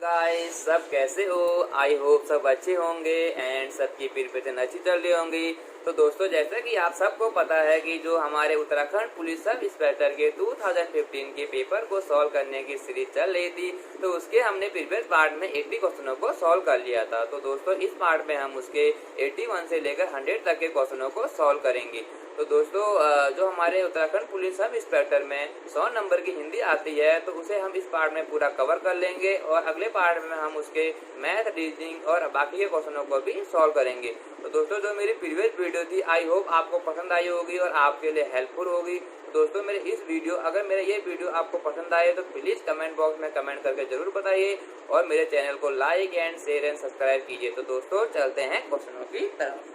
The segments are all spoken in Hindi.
गाइस, सब कैसे हो? आई होप सब अच्छे होंगे एंड सबकी प्रिपरेशन अच्छी चल रही होंगी। तो दोस्तों, जैसा कि आप सबको पता है कि जो हमारे उत्तराखंड पुलिस सब इंस्पेक्टर के 2015 के पेपर को सॉल्व करने की सीरीज चल रही थी, तो उसके हमने प्रीवियस पार्ट में 80 क्वेश्चनों को सॉल्व कर लिया था। तो दोस्तों, इस पार्ट में हम उसके 81 से लेकर 100 तक के क्वेश्चनों को सॉल्व करेंगे। तो दोस्तों, जो हमारे उत्तराखंड पुलिस सब इंस्पेक्टर में 100 नंबर की हिंदी आती है, तो उसे हम इस पार्ट में पूरा कवर कर लेंगे और अगले पार्ट में हम उसके मैथ, रीजनिंग और बाकी के क्वेश्चनों को भी सॉल्व करेंगे। तो दोस्तों, जो मेरी प्रीवियस वीडियो थी, आई होप आपको पसंद आई होगी और आपके लिए हेल्पफुल होगी। दोस्तों, मेरे इस वीडियो अगर मेरा ये वीडियो आपको पसंद आए तो प्लीज़ कमेंट बॉक्स में कमेंट करके जरूर बताइए और मेरे चैनल को like and share and subscribe कीजिए। तो दोस्तों, चलते हैं क्वेश्चनों की तरफ।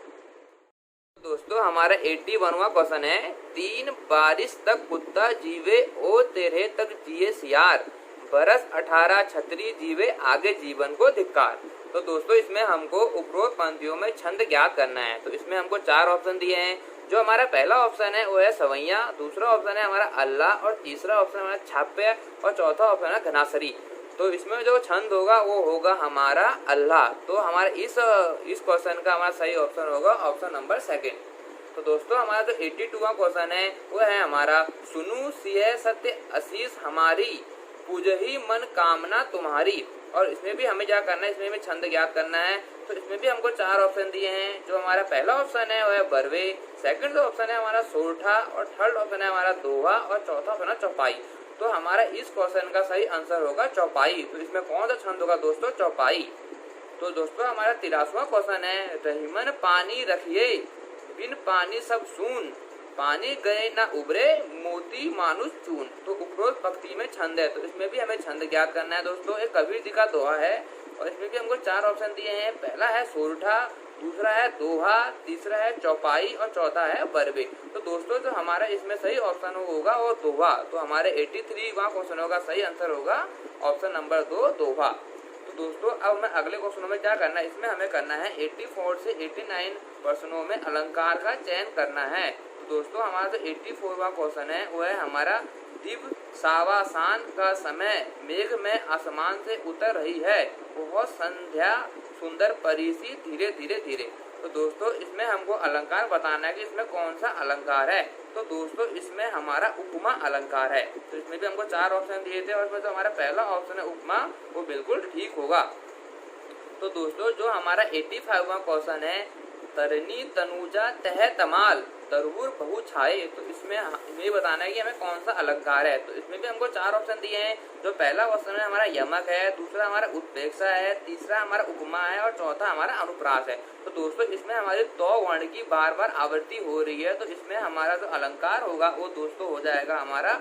दोस्तों, हमारा 81वां क्वेश्चन है, 3 बारिश तक कुत्ता जीवे ओ तेरे तक जिए सियार, बरस 18 छतरी जीवे आगे जीवन को धिक्कार। तो दोस्तों, इसमें हमको उपरोक्त पंक्तियों में छंद ज्ञात करना है। तो इसमें हमको 4 ऑप्शन दिए हैं। जो हमारा पहला ऑप्शन है वो है सवैया, दूसरा ऑप्शन है हमारा अल्लाह और तीसरा ऑप्शन हमारा छाप्य और चौथा ऑप्शन है घनासरी। तो इसमें जो छंद होगा वो होगा हमारा अल्लाह। तो हमारा इस क्वेश्चन का हमारा सही ऑप्शन होगा ऑप्शन नंबर 2। तो दोस्तों, हमारा जो 82वां क्वेश्चन है वो है हमारा, सुनु सिय सत्य आशीष हमारी, पूजही मन कामना तुम्हारी। और इसमें भी हमें क्या करना है, इसमें हमें छंद ज्ञात करना है। तो इसमें भी हमको 4 ऑप्शन दिए हैं। जो हमारा पहला ऑप्शन है वो है बरवे, सेकंड ऑप्शन है हमारा सोरठा और थर्ड ऑप्शन है हमारा दोहा और चौथा ऑप्शन है चौपाई। तो हमारा इस क्वेश्चन का सही आंसर होगा चौपाई। तो इसमें कौन सा छंद होगा दोस्तों? चौपाई। तो दोस्तों, हमारा 83वां क्वेश्चन है, रहीमन पानी रखिए बिन पानी सब सून, पानी गए ना उबरे मोती मानुष चून। तो उपरोक्त पंक्ति में छंद है, तो इसमें भी हमें छंद ज्ञात करना है। दोस्तों, एक कबीर जी का दोहा है और इसमें भी हमको 4 ऑप्शन दिए हैं। पहला है सोरठा, दूसरा है दोहा, तीसरा है चौपाई और चौथा है बरवे। तो दोस्तों, जो हमारा इसमें सही ऑप्शन होगा वो दोहा। तो हमारे 83वां क्वेश्चन होगा, सही आंसर होगा ऑप्शन नंबर 2 दोहा। तो दोस्तों, अब हमें अगले क्वेश्चनों में क्या करना है, इसमें हमें करना है 84 से 89 प्रश्नों में अलंकार का चयन करना है। तो दोस्तों, हमारा जो 84वां क्वेश्चन है वो है हमारा, दिव सावासान का समय मेघ में आसमान से उतर रही है, बहुत संध्या सुंदर परिसी धीरे धीरे धीरे। तो दोस्तों, इसमें हमको अलंकार बताना है कि इसमें कौन सा अलंकार है। तो दोस्तों, इसमें हमारा उपमा अलंकार है। तो इसमें भी हमको 4 ऑप्शन दिए थे और इसमें जो हमारा पहला ऑप्शन है उपमा, वो बिल्कुल ठीक होगा। तो दोस्तों, जो हमारा 85वां क्वेश्चन है, तरनी तनुजा तह तमाल तरुर बहु छाए। तो इसमें हमें बताना है कि हमें कौन सा अलंकार है। तो इसमें भी हमको 4 ऑप्शन दिए हैं। जो पहला ऑप्शन है हमारा यमक है, दूसरा हमारा उत्प्रेक्षा है, तीसरा हमारा उपमा है और चौथा हमारा अनुप्रास है। तो दोस्तों, इसमें हमारी तो वर्ण की बार बार आवृत्ति हो रही है। तो इसमें हमारा जो अलंकार होगा वो दोस्तों हो जाएगा हमारा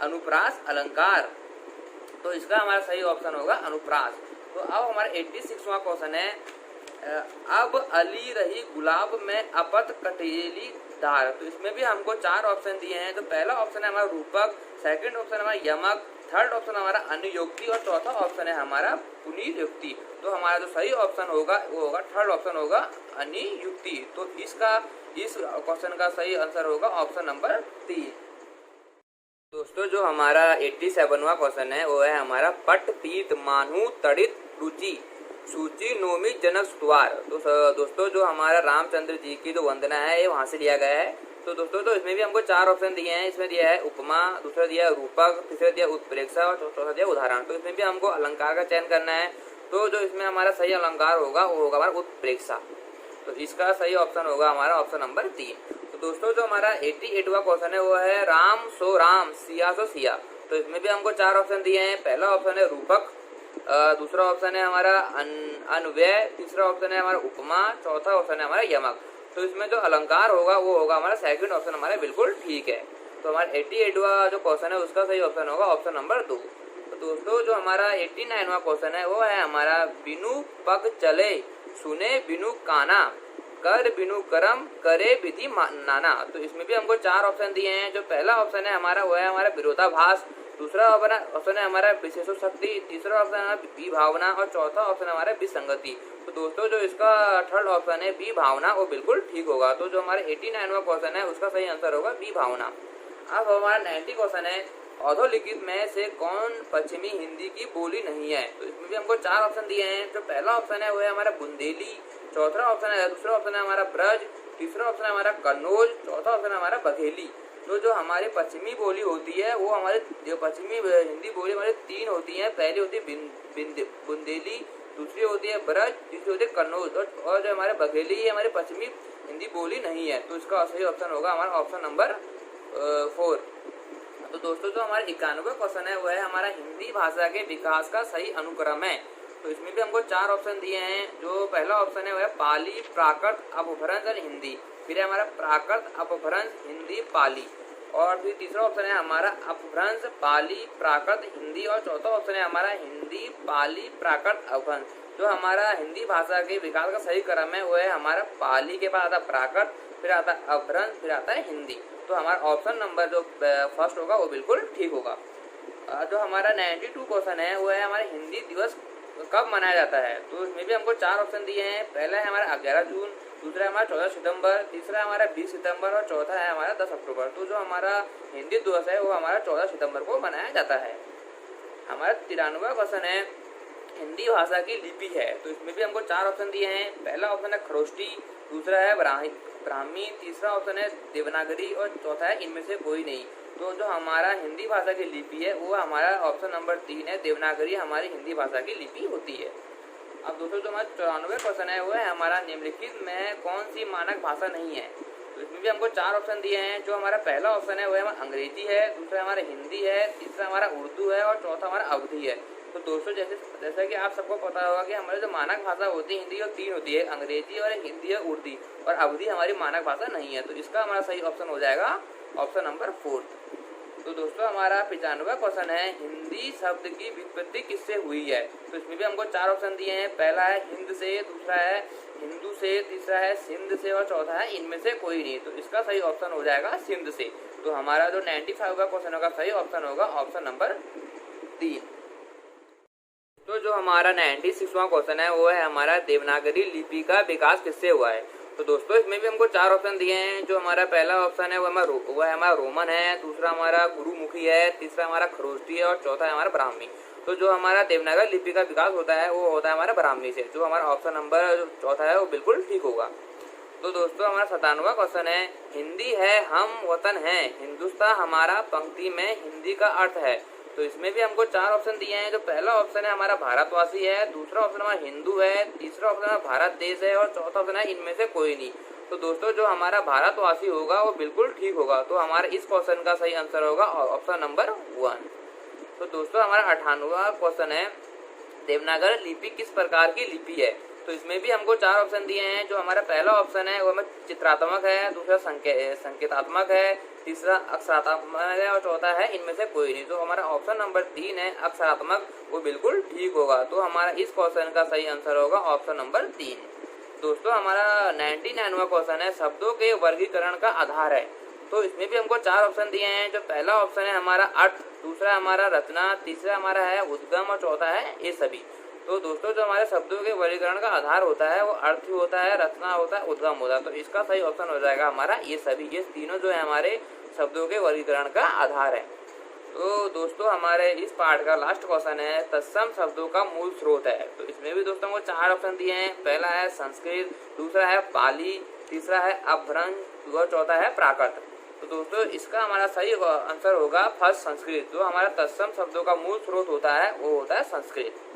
अनुप्रास अलंकार। तो इसका हमारा सही ऑप्शन होगा अनुप्रास। तो अब हमारा 86वां क्वेश्चन है, अब अली रही गुलाब में अपत कटेली दार। तो इसमें भी हमको 4 ऑप्शन दिए हैं। तो पहला ऑप्शन है हमारा रूपक, सेकंड ऑप्शन है हमारा यमक, थर्ड ऑप्शन हमारा अनुयुक्ति और चौथा ऑप्शन है हमारा पुनीयुक्ति। तो हमारा जो सही ऑप्शन होगा वो होगा थर्ड ऑप्शन होगा अनुयुक्ति। तो इस क्वेश्चन का सही आंसर होगा ऑप्शन नंबर 3। दोस्तों, जो हमारा 87वां क्वेश्चन है वो है हमारा, पट पीत मानू तड़ित रुचि सूची नोमी जनक स्तुवार। तो दोस्तों, जो हमारा रामचंद्र जी की जो वंदना है ये वहाँ से लिया गया है। तो दोस्तों, तो इसमें भी हमको 4 ऑप्शन दिए हैं। इसमें दिया है उपमा, दूसरा दिया है रूपक, तीसरा दिया उत्प्रेक्षा और चौथा दिया उदाहरण। तो इसमें भी हमको अलंकार का चयन करना है। तो जो इसमें हमारा सही अलंकार होगा वो होगा हमारा उत्प्रेक्षा। तो इसका सही ऑप्शन होगा हमारा ऑप्शन नंबर 3। तो दोस्तों, जो हमारा 88वां क्वेश्चन है वो है, राम सो राम सिया सो सिया। तो इसमें भी हमको 4 ऑप्शन दिए हैं। पहला ऑप्शन है रूपक, दूसरा ऑप्शन है हमारा अन्वय, तीसरा ऑप्शन है हमारा उपमा, चौथा ऑप्शन है हमारा यमक। तो इसमें जो अलंकार होगा वो होगा हमारा सेकंड ऑप्शन हमारा बिल्कुल ठीक है। तो हमारा 88वां जो क्वेश्चन है उसका सही ऑप्शन होगा ऑप्शन नंबर 2। तो दोस्तों, जो हमारा 89वां क्वेश्चन है वो है हमारा, बिनु पग चले सुने बिनु काना, कर बिनु करम करे विधि नाना। तो इसमें भी हमको 4 ऑप्शन दिए हैं। जो पहला ऑप्शन है हमारा वो है हमारा विरोधाभास, दूसरा ऑप्शन है हमारा विशेषो शक्ति, तीसरा ऑप्शन है विभावना और चौथा ऑप्शन है हमारा विसंगति। तो दोस्तों, जो इसका थर्ड ऑप्शन है विभावना, वो बिल्कुल ठीक होगा। तो जो हमारे 89वां क्वेश्चन है उसका सही आंसर होगा विभावना। अब हमारा 90 क्वेश्चन है, अधोलिखित में से कौन पश्चिमी हिंदी की बोली नहीं है? तो इसमें भी हमको 4 ऑप्शन दिए हैं। जो पहला ऑप्शन है वो है हमारा बुंदेली, दूसरा ऑप्शन है हमारा ब्रज, तीसरा ऑप्शन है हमारा कन्नौज, चौथा ऑप्शन है हमारा बघेली। तो जो हमारी पश्चिमी बोली होती है वो हमारे जो पश्चिमी हिंदी बोली हमारे 3 होती है। पहली होती है बुंदेली, दूसरी होती है ब्रज, तीसरी होती है कन्नौज, और जो हमारे बघेली है हमारी पश्चिमी हिंदी बोली नहीं है। तो इसका सही ऑप्शन होगा हमारा ऑप्शन नंबर 4। तो दोस्तों जो हमारा 91वां क्वेश्चन है वो है हमारा हिंदी भाषा के विकास का सही अनुक्रम है। तो इसमें भी हमको 4 ऑप्शन दिए हैं। जो पहला ऑप्शन है वो है पाली, प्राकृत, अपभ्रंश और हिंदी। फिर है हमारा प्राकृत, अपभ्रंश, हिंदी, पाली। और फिर तीसरा ऑप्शन है हमारा अपभ्रंश, पाली, प्राकृत, हिंदी। और चौथा ऑप्शन है हमारा हिंदी, पाली, प्राकृत, अपभ्रंश। जो हमारा हिंदी भाषा के विकास का सही क्रम है वो है हमारा पाली के बाद आता प्राकृत, फिर आता है अपभ्रंश, फिर आता है हिंदी। तो हमारा ऑप्शन नंबर जो फर्स्ट होगा वो बिल्कुल ठीक होगा। जो हमारा 92 क्वेश्चन है वो है हमारे हिंदी दिवस कब मनाया जाता है? तो इसमें भी हमको 4 ऑप्शन दिए हैं। पहला है हमारा 11 जून, दूसरा है हमारा 14 सितंबर, तीसरा है हमारा 20 सितंबर और चौथा है हमारा 10 अक्टूबर। तो जो हमारा हिंदी दिवस है वो हमारा 14 सितंबर को मनाया जाता है। हमारा 93वां क्वेश्चन है हिंदी भाषा की लिपि है। तो इसमें भी हमको 4 ऑप्शन दिए हैं। पहला ऑप्शन है खरोष्टी, दूसरा है ब्राह्मी, तीसरा ऑप्शन है देवनागरी और चौथा है इनमें से कोई नहीं। तो जो हमारा हिंदी भाषा की लिपि है वो हमारा ऑप्शन नंबर 3 है, देवनागरी हमारी हिंदी भाषा की लिपि होती है। अब दोस्तों जो हमारा 94वां क्वेश्चन है वो है हमारा निम्नलिखित में कौन सी मानक भाषा नहीं है? तो इसमें भी हमको 4 ऑप्शन दिए हैं। जो हमारा पहला ऑप्शन है वो है हमारा अंग्रेजी है, दूसरा हमारा हिंदी है, तीसरा हमारा उर्दू है और चौथा हमारा अवधी है। तो दोस्तों जैसा कि आप सबको पता होगा कि हमारी जो मानक भाषा होती है हिंदी और 3 होती है, अंग्रेजी और हिंदी और उर्दू, और अवधी हमारी मानक भाषा नहीं है। तो इसका हमारा सही ऑप्शन हो जाएगा ऑप्शन नंबर 4। तो दोस्तों हमारा 95वां क्वेश्चन है हिंदी शब्द की व्युत्पत्ति किससे हुई है? तो इसमें भी हमको 4 ऑप्शन दिए हैं। पहला है हिंद से, दूसरा है हिंदू से, तीसरा है सिंध से और चौथा है इनमें से कोई नहीं। तो इसका सही ऑप्शन हो जाएगा सिंध से। तो हमारा जो 95वां क्वेश्चन होगा सही ऑप्शन होगा ऑप्शन नंबर 3। तो जो हमारा 96वां क्वेश्चन है वो है हमारा देवनागरी लिपि का विकास किससे हुआ है? तो दोस्तों इसमें भी हमको 4 ऑप्शन दिए हैं। जो हमारा पहला ऑप्शन है वो हमारा रोमन है, दूसरा हमारा गुरुमुखी है, तीसरा हमारा खरोष्टी है और चौथा है हमारा ब्राह्मी। तो जो हमारा देवनागरी लिपि का विकास होता है वो होता है हमारा ब्राह्मी से। जो हमारा ऑप्शन नंबर चौथा है वो बिल्कुल ठीक होगा। तो दोस्तों हमारा 97वां क्वेश्चन है हिंदी है हम वतन है, हिंदुस्तान हमारा पंक्ति में हिंदी का अर्थ है। तो इसमें भी हमको 4 ऑप्शन दिए हैं। जो पहला ऑप्शन है हमारा भारतवासी है, दूसरा ऑप्शन हमारा हिंदू है, तीसरा ऑप्शन हमारा भारत देश है और चौथा ऑप्शन है इनमें से कोई नहीं। तो दोस्तों जो हमारा भारतवासी होगा वो बिल्कुल ठीक होगा। तो हमारे इस क्वेश्चन का सही आंसर होगा ऑप्शन नंबर 1। तो दोस्तों हमारा 98वां क्वेश्चन है देवनागरी लिपि किस प्रकार की लिपि है? तो इसमें भी हमको 4 ऑप्शन दिए हैं। जो हमारा पहला ऑप्शन है वो हमें चित्रात्मक है, दूसरा संकेतात्मक है, तीसरा अक्षरात्मक है और चौथा है इनमें से कोई नहीं। तो हमारा ऑप्शन नंबर 3 है अक्षरात्मक, वो बिल्कुल ठीक होगा। तो हमारा इस क्वेश्चन का सही आंसर होगा ऑप्शन नंबर 3। दोस्तों हमारा 99वां क्वेश्चन है शब्दों के वर्गीकरण का आधार है। तो इसमें भी हमको 4 ऑप्शन दिए हैं। जो पहला ऑप्शन है हमारा अर्थ, दूसरा हमारा रचना, तीसरा हमारा है उद्गम और चौथा है ये सभी। तो दोस्तों जो हमारे शब्दों के वर्गीकरण का आधार होता है वो अर्थ होता है, रचना होता है, उद्गम होता है। तो इसका सही ऑप्शन हो जाएगा हमारा ये सभी। ये तीनों जो है हमारे शब्दों के वर्गीकरण का आधार है। तो दोस्तों हमारे इस पार्ट का लास्ट क्वेश्चन है तत्सम शब्दों का मूल स्रोत है। तो इसमें भी दोस्तों को 4 ऑप्शन दिए हैं। पहला है संस्कृत, दूसरा है पाली, तीसरा है अपभ्रंश और चौथा है प्राकृत। तो दोस्तों इसका हमारा सही आंसर होगा फर्स्ट संस्कृत। जो हमारा तत्सम शब्दों का मूल स्रोत होता है वो होता है संस्कृत।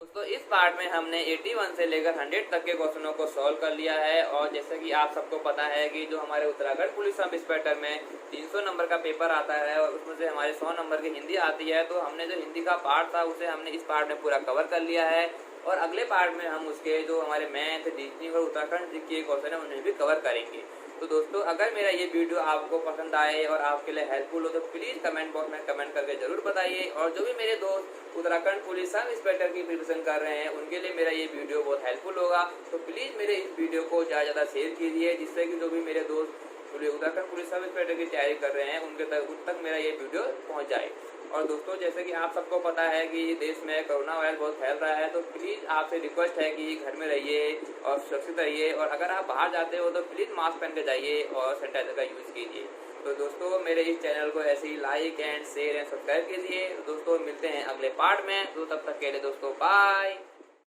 दोस्तों इस पार्ट में हमने 81 से लेकर 100 तक के क्वेश्चनों को सॉल्व कर लिया है। और जैसे कि आप सबको पता है कि जो हमारे उत्तराखंड पुलिस सब इंस्पेक्टर में 300 नंबर का पेपर आता है और उसमें से हमारे 100 नंबर की हिंदी आती है। तो हमने जो हिंदी का पार्ट था उसे हमने इस पार्ट में पूरा कवर कर लिया है। और अगले पार्ट में हम उसके जो हमारे मैथ, रीजनिंग और उत्तराखंड के क्वेश्चन है उन्हें भी कवर करेंगे। तो दोस्तों अगर मेरा ये वीडियो आपको पसंद आए और आपके लिए हेल्पफुल हो तो प्लीज़ कमेंट बॉक्स में कमेंट करके जरूर बताइए। और जो भी मेरे दोस्त उत्तराखंड पुलिस सब इंस्पेक्टर की प्रिपरेशन कर रहे हैं उनके लिए मेरा ये वीडियो बहुत हेल्पफुल होगा। तो प्लीज़ मेरे इस वीडियो को ज़्यादा शेयर कीजिए जिससे कि जो भी मेरे दोस्त उत्तराखंड पुलिस सब इंस्पेक्टर की तैयारी कर रहे हैं उन तक मेरा ये वीडियो पहुँच जाए। और दोस्तों जैसे कि आप सबको पता है कि देश में कोरोना वायरस बहुत फैल रहा है। तो प्लीज़ आपसे रिक्वेस्ट है कि घर में रहिए और सुरक्षित रहिए। और अगर आप बाहर जाते हो तो प्लीज़ मास्क पहन के जाइए और सैनिटाइजर का यूज़ कीजिए। तो दोस्तों मेरे इस चैनल को ऐसे ही like and share and subscribe कीजिए। दोस्तों मिलते हैं अगले पार्ट में, तो तब तक के लिए दोस्तों बाय।